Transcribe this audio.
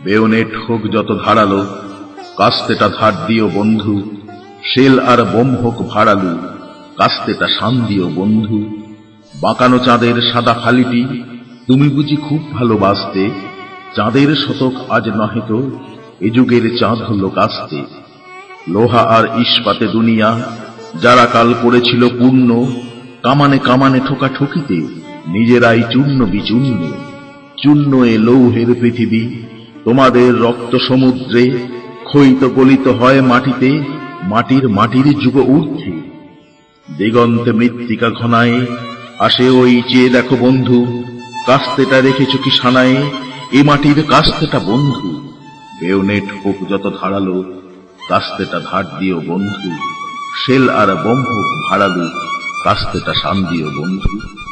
Bayonet হোক যত ধারালো, কাস্তেটা ধার দিও বন্ধু। শেল আর বোম হোক ভাড়ালু, কাস্তেটা শান দিও বন্ধু। বাঁকানো চাঁদের সাদা ফালিটি, তুমি বুঝি খুব ভালোবাসতে। চাঁদের শতক আজ নহে তো, এ যুগের চাঁদ হলো কাস্তে। লোহা আর ইস্পাতে দুনিয়া, যারা কাল করেছিল পূর্ণ, কামানে কামানে ঠোকা ঠকিতে নিজেরাই চূর্ণ বিচূর্ণ। চূর্ণ এ লৌহের পৃথিবী, তোমাদের রক্ত সমুদ্রে ক্ষয়িত গলিত হয় মাটিতে, মাটির মাটির যুগ ঊর্ধ্বে। দিগন্তে মৃত্তিকা ঘনায়, আসে ওই চেয়ে দেখো বন্ধু, কাস্তেটা রেখেছ কি সানায়ে, এ মাটির কাস্তেটা বন্ধু। বেয়োনেট হোক যত ধারালো, কাস্তেটা ধার দিও বন্ধু। শেল আর বোম হোক ভাড়ালু, কাস্তেটা শান দিও বন্ধু।